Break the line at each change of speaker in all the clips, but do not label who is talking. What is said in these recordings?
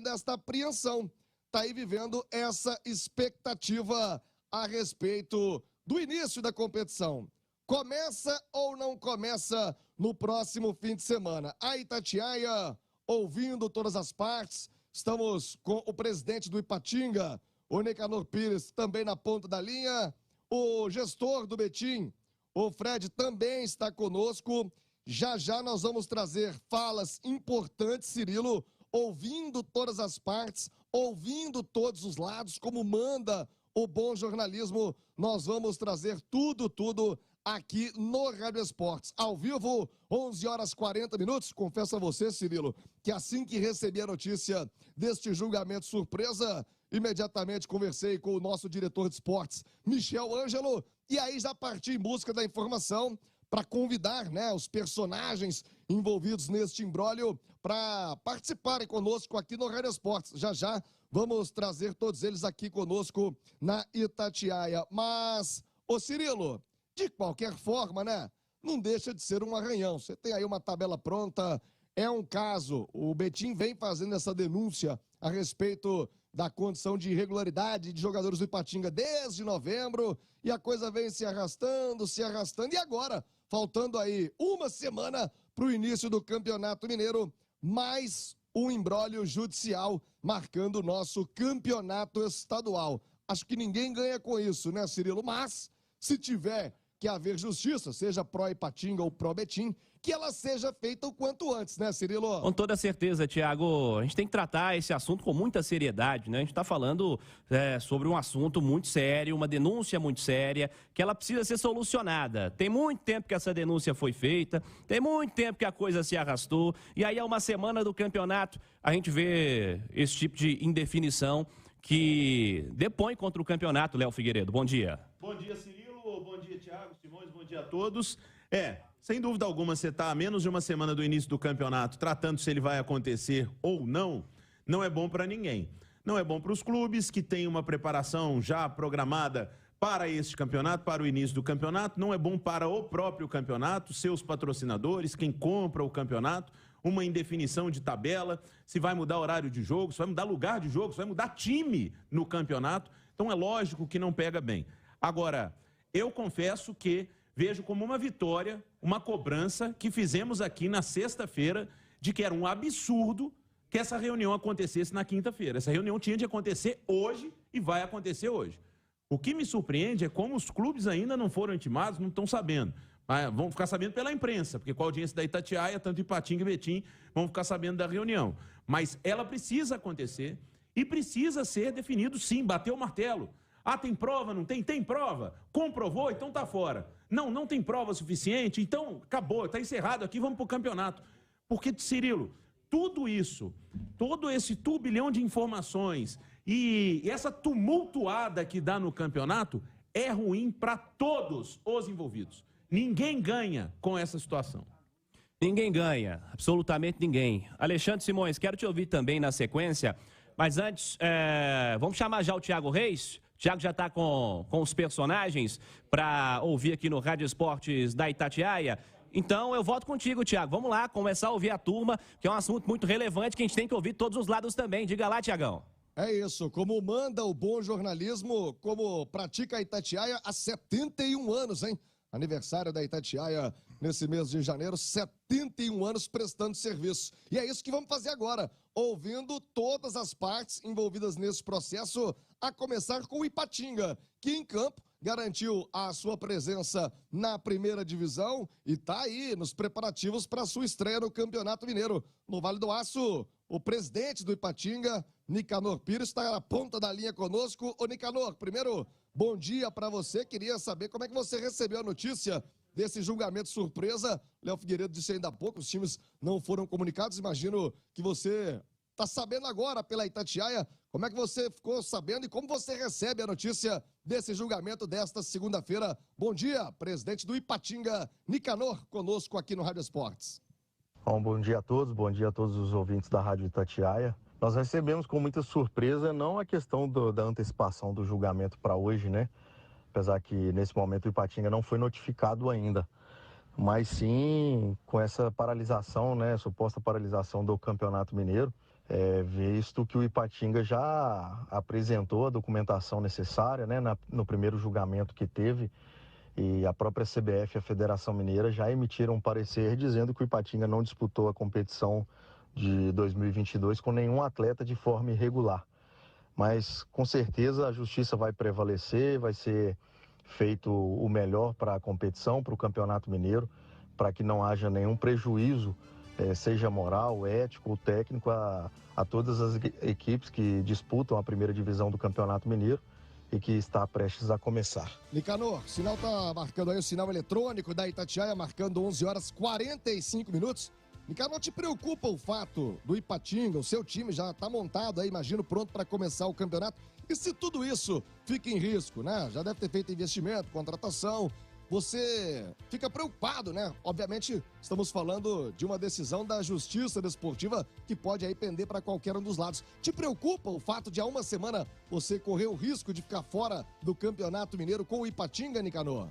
desta apreensão. Está aí vivendo essa expectativa a respeito do início da competição. Começa ou não começa no próximo fim de semana? A Itatiaia, ouvindo todas as partes, estamos com o presidente do Ipatinga, o Nicanor Pires, também na ponta da linha. O gestor do Betim, o Fred, também está conosco. Já já nós vamos trazer falas importantes, Cirilo, ouvindo todas as partes, ouvindo todos os lados, como manda o bom jornalismo. Nós vamos trazer tudo aqui no Rádio Esportes. Ao vivo, 11h40. Confesso a você, Cirilo, que assim que recebi a notícia deste julgamento surpresa, imediatamente conversei com o nosso diretor de esportes, Michel Ângelo, e aí já parti em busca da informação para convidar, né, os personagens envolvidos neste imbróglio para participarem conosco aqui no Rádio Esportes. Já já vamos trazer todos eles aqui conosco na Itatiaia. Mas, ô Cirilo, de qualquer forma, né, não deixa de ser um arranhão. Você tem aí uma tabela pronta, é um caso. O Betim vem fazendo essa denúncia a respeito da condição de irregularidade de jogadores do Ipatinga desde novembro, e a coisa vem se arrastando, e agora, faltando aí uma semana para o início do Campeonato Mineiro, mais um imbróglio judicial marcando o nosso campeonato estadual. Acho que ninguém ganha com isso, né, Cirilo? Mas, se tiver que haver justiça, seja pró-Ipatinga ou pró-Betim, que ela seja feita o quanto antes, né, Cirilo?
Com toda certeza, Thiago. A gente tem que tratar esse assunto com muita seriedade, né? A gente está falando sobre um assunto muito sério, uma denúncia muito séria, que ela precisa ser solucionada. Tem muito tempo que essa denúncia foi feita, tem muito tempo que a coisa se arrastou, e aí, há uma semana do campeonato, a gente vê esse tipo de indefinição que depõe contra o campeonato. Léo Figueiredo, bom dia.
Bom dia, Cirilo. Bom dia, Thiago, Simões, bom dia a todos. Sem dúvida alguma, você está a menos de uma semana do início do campeonato, tratando se ele vai acontecer ou não, não é bom para ninguém. Não é bom para os clubes que têm uma preparação já programada para este campeonato, para o início do campeonato, não é bom para o próprio campeonato, seus patrocinadores, quem compra o campeonato, uma indefinição de tabela, se vai mudar horário de jogo, se vai mudar lugar de jogo, se vai mudar time no campeonato. Então é lógico que não pega bem. Agora, eu confesso que vejo como uma vitória, uma cobrança que fizemos aqui na sexta-feira, de que era um absurdo que essa reunião acontecesse na quinta-feira. Essa reunião tinha de acontecer hoje e vai acontecer hoje. O que me surpreende é como os clubes ainda não foram intimados, não estão sabendo. Vão ficar sabendo pela imprensa, porque com a audiência da Itatiaia, tanto Ipatinga e Betim vão ficar sabendo da reunião. Mas ela precisa acontecer e precisa ser definido, sim, bater o martelo. Tem prova, não tem? Tem prova. Comprovou, então tá fora. Não tem prova suficiente, então acabou, tá encerrado aqui, vamos pro campeonato. Porque, Cirilo, tudo isso, todo esse turbilhão de informações e essa tumultuada que dá no campeonato é ruim para todos os envolvidos. Ninguém ganha com essa situação.
Ninguém ganha, absolutamente ninguém. Alexandre Simões, quero te ouvir também na sequência, mas antes, vamos chamar já o Thiago Reis. O Thiago já está com os personagens para ouvir aqui no Rádio Esportes da Itatiaia. Então eu volto contigo, Thiago. Vamos lá, começar a ouvir a turma, que é um assunto muito relevante que a gente tem que ouvir todos os lados também. Diga lá, Thiagão.
É isso, como manda o bom jornalismo, como pratica a Itatiaia há 71 anos, hein? Aniversário da Itatiaia nesse mês de janeiro, 71 anos prestando serviço. E é isso que vamos fazer agora, ouvindo todas as partes envolvidas nesse processo, a começar com o Ipatinga, que em campo garantiu a sua presença na primeira divisão e está aí nos preparativos para a sua estreia no Campeonato Mineiro. No Vale do Aço, o presidente do Ipatinga, Nicanor Pires, está na ponta da linha conosco. Ô Nicanor, primeiro, bom dia para você. Queria saber como é que você recebeu a notícia desse julgamento surpresa. Léo Figueiredo disse ainda há pouco, os times não foram comunicados. Imagino que você está sabendo agora pela Itatiaia. Como é que você ficou sabendo e como você recebe a notícia desse julgamento desta segunda-feira? Bom dia, presidente do Ipatinga, Nicanor, conosco aqui no Rádio Esportes.
Bom dia a todos os ouvintes da Rádio Itatiaia. Nós recebemos com muita surpresa não a questão da antecipação do julgamento para hoje, né? Apesar que nesse momento o Ipatinga não foi notificado ainda, mas sim com essa paralisação, né? Suposta paralisação do Campeonato Mineiro. visto que o Ipatinga já apresentou a documentação necessária, né, no primeiro julgamento que teve, e a própria CBF e a Federação Mineira já emitiram um parecer dizendo que o Ipatinga não disputou a competição de 2022 com nenhum atleta de forma irregular. Mas, com certeza, a justiça vai prevalecer, vai ser feito o melhor para a competição, para o Campeonato Mineiro, para que não haja nenhum prejuízo, seja moral, ético ou técnico, a todas as equipes que disputam a primeira divisão do Campeonato Mineiro e que está prestes a começar.
Nicanor, o sinal tá marcando aí, o sinal eletrônico da Itatiaia, marcando 11 horas 45 minutos. Nicanor, te preocupa o fato do Ipatinga, o seu time já está montado aí, imagino, pronto para começar o campeonato. E se tudo isso fica em risco, né? Já deve ter feito investimento, contratação. Você fica preocupado, né? Obviamente, estamos falando de uma decisão da Justiça Desportiva que pode aí pender para qualquer um dos lados. Te preocupa o fato de há uma semana você correr o risco de ficar fora do Campeonato Mineiro com o Ipatinga, Nicanor?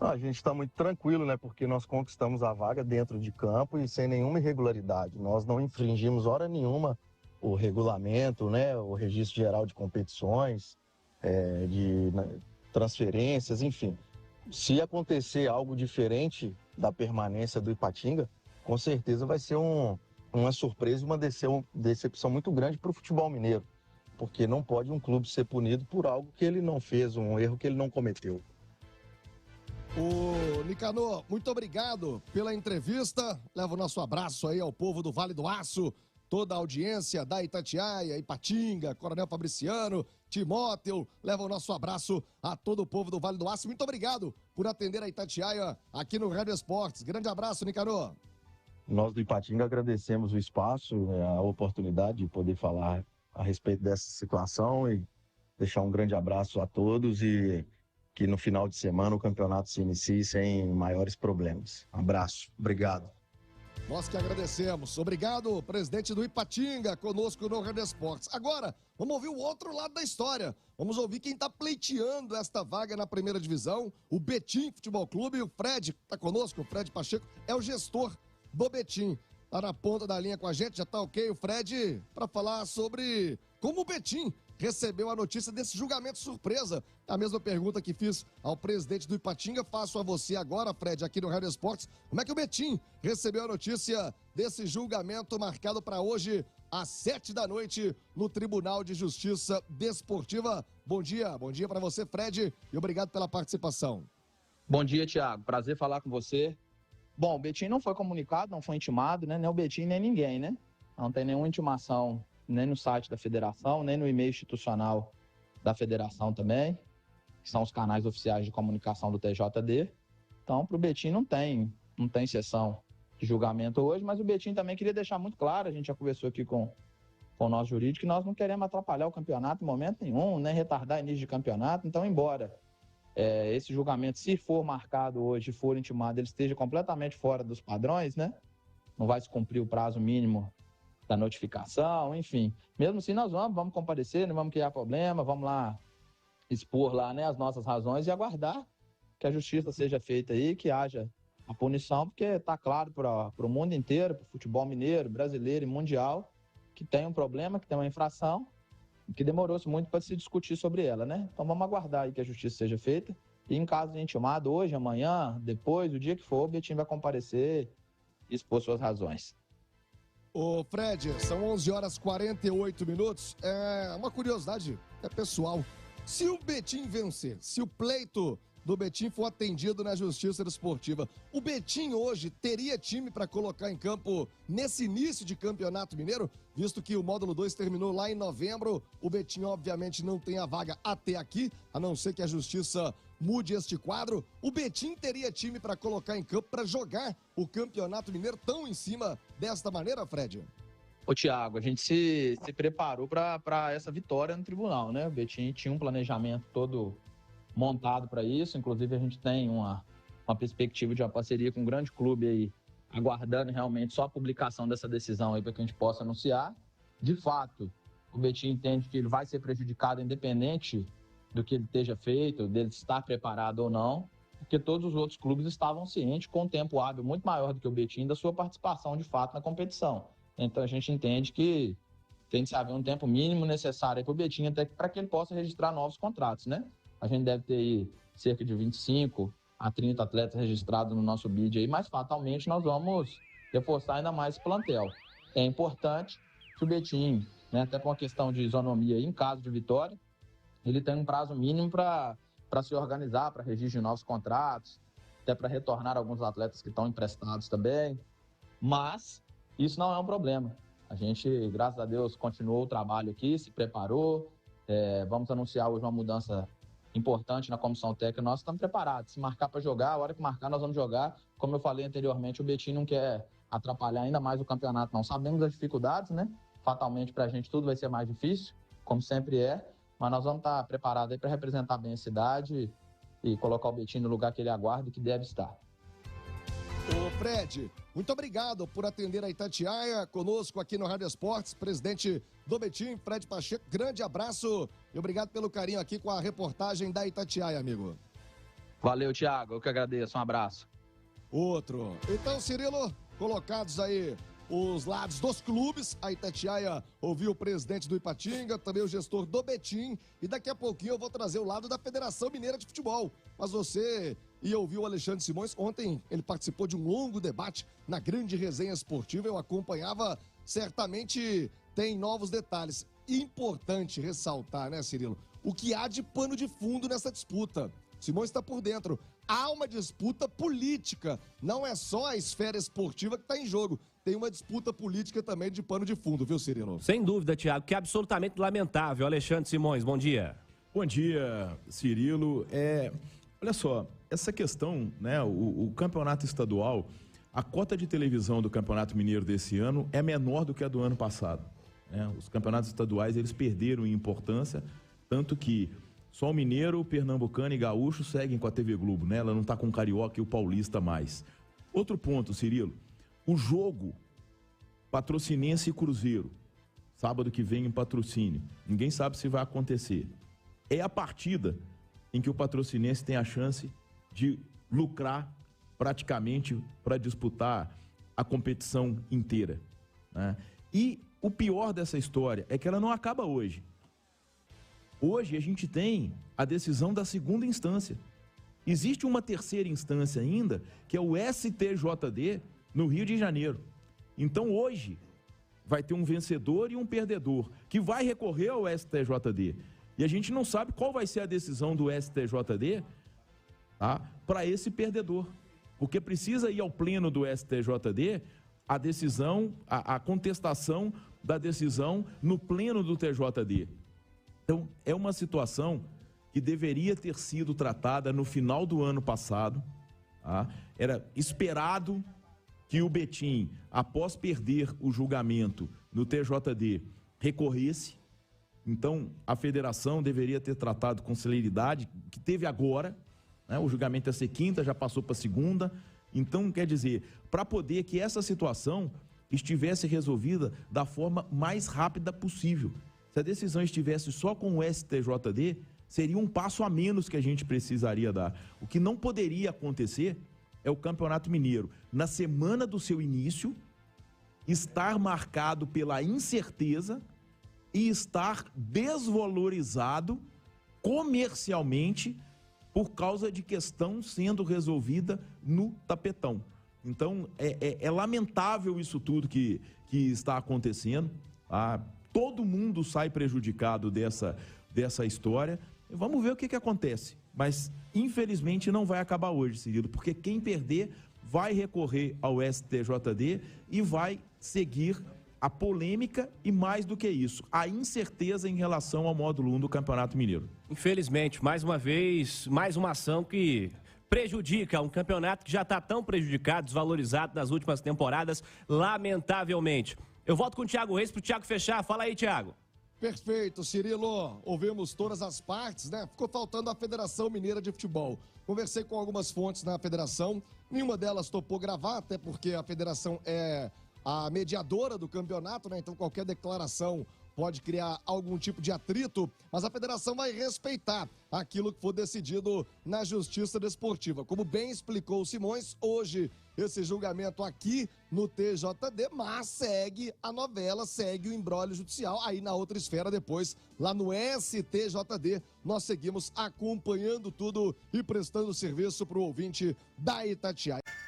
A gente está muito tranquilo, né? Porque nós conquistamos a vaga dentro de campo e sem nenhuma irregularidade. Nós não infringimos hora nenhuma o regulamento, né? O registro geral de competições, de transferências, enfim. Se acontecer algo diferente da permanência do Ipatinga, com certeza vai ser uma surpresa e uma decepção muito grande para o futebol mineiro. Porque não pode um clube ser punido por algo que ele não fez, um erro que ele não cometeu.
Ô, Nicanor, muito obrigado pela entrevista. Leva o nosso abraço aí ao povo do Vale do Aço, toda a audiência da Itatiaia, Ipatinga, Coronel Fabriciano, Timóteo. Leva o nosso abraço a todo o povo do Vale do Aço. Muito obrigado por atender a Itatiaia aqui no Rádio Esportes. Grande abraço, Nicanor.
Nós do Ipatinga agradecemos o espaço, a oportunidade de poder falar a respeito dessa situação e deixar um grande abraço a todos e que no final de semana o campeonato se inicie sem maiores problemas. Um abraço, obrigado.
Nós que agradecemos. Obrigado, presidente do Ipatinga, conosco no Rádio Esportes. Agora, vamos ouvir o outro lado da história. Vamos ouvir quem está pleiteando esta vaga na primeira divisão, o Betim Futebol Clube. E o Fred está conosco, o Fred Pacheco, é o gestor do Betim. Está na ponta da linha com a gente, já está ok o Fred, para falar sobre como o Betim recebeu a notícia desse julgamento surpresa. A mesma pergunta que fiz ao presidente do Ipatinga, faço a você agora, Fred, aqui no Rádio Esportes. Como é que o Betim recebeu a notícia desse julgamento marcado para hoje, às 7h no Tribunal de Justiça Desportiva? Bom dia para você, Fred, e obrigado pela participação.
Bom dia, Thiago. Prazer falar com você. Bom, o Betim não foi comunicado, não foi intimado, né? Nem o Betim, nem ninguém, né? Não tem nenhuma intimação nem no site da federação, nem no e-mail institucional da federação também, que são os canais oficiais de comunicação do TJD. Então, para o Betim não tem sessão de julgamento hoje, mas o Betim também queria deixar muito claro, a gente já conversou aqui com o nosso jurídico, que nós não queremos atrapalhar o campeonato em momento nenhum, nem retardar o início de campeonato. Então, embora esse julgamento, se for marcado hoje, for intimado, ele esteja completamente fora dos padrões, né? Não vai se cumprir o prazo mínimo da notificação, enfim. Mesmo assim, nós vamos comparecer, não vamos criar problema, vamos lá expor lá, né, as nossas razões e aguardar que a justiça seja feita aí, que haja a punição, porque está claro para o mundo inteiro, para o futebol mineiro, brasileiro e mundial, que tem um problema, que tem uma infração, e que demorou-se muito para se discutir sobre ela, né? Então vamos aguardar aí que a justiça seja feita, e em caso de intimado, hoje, amanhã, depois, o dia que for, o Betim vai comparecer e expor suas razões.
Ô Fred, são 11 horas 48 minutos. Uma curiosidade, pessoal. Se o Betim vencer, se o pleito do Betim for atendido na Justiça Desportiva, o Betim hoje teria time para colocar em campo nesse início de Campeonato Mineiro? Visto que o módulo 2 terminou lá em novembro, o Betim obviamente não tem a vaga até aqui, a não ser que a Justiça mude este quadro. O Betim teria time para colocar em campo para jogar o Campeonato Mineiro tão em cima desta maneira, Fred?
Ô, Thiago, a gente se preparou para essa vitória no tribunal, né? O Betim tinha um planejamento todo montado para isso, inclusive a gente tem uma perspectiva de uma parceria com um grande clube aí, aguardando realmente só a publicação dessa decisão aí para que a gente possa anunciar. De fato, o Betim entende que ele vai ser prejudicado independente do que ele esteja feito, dele estar preparado ou não, porque todos os outros clubes estavam cientes, com um tempo hábil muito maior do que o Betim, da sua participação de fato na competição. Então a gente entende que tem que se haver um tempo mínimo necessário para o Betinho, até para que ele possa registrar novos contratos, né? A gente deve ter aí cerca de 25 a 30 atletas registrados no nosso bid aí, mas fatalmente nós vamos reforçar ainda mais esse plantel. É importante que o Betinho, né, até por uma questão de isonomia, em caso de vitória, ele tem um prazo mínimo para se organizar, para registro de novos contratos, até para retornar alguns atletas que estão emprestados também. Mas isso não é um problema. A gente, graças a Deus, continuou o trabalho aqui, se preparou. Vamos anunciar hoje uma mudança importante na comissão técnica. Nós estamos preparados. Se marcar para jogar, a hora que marcar, nós vamos jogar. Como eu falei anteriormente, o Betinho não quer atrapalhar ainda mais o campeonato, não. Sabemos das dificuldades, né? Fatalmente, para a gente, tudo vai ser mais difícil, como sempre é. Mas nós vamos estar preparados aí para representar bem a cidade e colocar o Betinho no lugar que ele aguarda e que deve estar.
Ô Fred, muito obrigado por atender a Itatiaia conosco aqui no Rádio Esportes, presidente do Betim, Fred Pacheco, grande abraço e obrigado pelo carinho aqui com a reportagem da Itatiaia, amigo.
Valeu, Thiago, eu que agradeço, um abraço.
Outro. Então, Cirilo, colocados aí os lados dos clubes, a Itatiaia ouviu o presidente do Ipatinga, também o gestor do Betim, e daqui a pouquinho eu vou trazer o lado da Federação Mineira de Futebol. Mas você ia ouvir o Alexandre Simões, ontem ele participou de um longo debate na grande resenha esportiva, eu acompanhava, certamente tem novos detalhes. Importante ressaltar, né, Cirilo, o que há de pano de fundo nessa disputa. Simões está por dentro. Há uma disputa política, não é só a esfera esportiva que está em jogo. Tem uma disputa política também de pano de fundo, viu, Cirilo?
Sem dúvida, Thiago, que é absolutamente lamentável. Alexandre Simões, bom dia.
Bom dia, Cirilo. Olha só, essa questão, né, o campeonato estadual, a cota de televisão do Campeonato Mineiro desse ano é menor do que a do ano passado, né? Os campeonatos estaduais, eles perderam em importância, tanto que só o Mineiro, o Pernambucano e Gaúcho seguem com a TV Globo, né? Ela não está com o Carioca e o Paulista mais. Outro ponto, Cirilo, o jogo Patrocinense e Cruzeiro, sábado que vem em patrocínio, ninguém sabe se vai acontecer. É a partida em que o Patrocinense tem a chance de lucrar praticamente para disputar a competição inteira, né? E o pior dessa história é que ela não acaba hoje. Hoje a gente tem a decisão da segunda instância. Existe uma terceira instância ainda, que é o STJD, no Rio de Janeiro. Então hoje vai ter um vencedor e um perdedor, que vai recorrer ao STJD. E a gente não sabe qual vai ser a decisão do STJD, tá, para esse perdedor. Porque precisa ir ao pleno do STJD a decisão, a contestação da decisão no pleno do TJD. Então, é uma situação que deveria ter sido tratada no final do ano passado. Tá? Era esperado que o Betim, após perder o julgamento no TJD, recorresse. Então, a federação deveria ter tratado com celeridade, que teve agora, né? O julgamento ia ser quinta, já passou para segunda. Então, quer dizer, para poder que essa situação estivesse resolvida da forma mais rápida possível. Se a decisão estivesse só com o STJD, seria um passo a menos que a gente precisaria dar. O que não poderia acontecer é o Campeonato Mineiro, na semana do seu início, estar marcado pela incerteza e estar desvalorizado comercialmente por causa de questão sendo resolvida no tapetão. Então, é lamentável isso tudo que está acontecendo. Tá? Todo mundo sai prejudicado dessa história. Vamos ver o que acontece. Mas, infelizmente, não vai acabar hoje, Cirilo, porque quem perder vai recorrer ao STJD e vai seguir a polêmica e, mais do que isso, a incerteza em relação ao módulo 1 do Campeonato Mineiro.
Infelizmente, mais uma vez, mais uma ação que prejudica um campeonato que já está tão prejudicado, desvalorizado nas últimas temporadas, lamentavelmente. Eu volto com o Thiago Reis para o Thiago fechar. Fala aí, Thiago.
Perfeito, Cirilo. Ouvimos todas as partes, né? Ficou faltando a Federação Mineira de Futebol. Conversei com algumas fontes na federação, nenhuma delas topou gravar, até porque a federação é a mediadora do campeonato, né? Então qualquer declaração pode criar algum tipo de atrito, mas a federação vai respeitar aquilo que for decidido na Justiça Desportiva. Como bem explicou o Simões, hoje esse julgamento aqui no TJD, mas segue a novela, segue o imbróglio judicial. Aí na outra esfera depois, lá no STJD, nós seguimos acompanhando tudo e prestando serviço para o ouvinte da Itatiaia.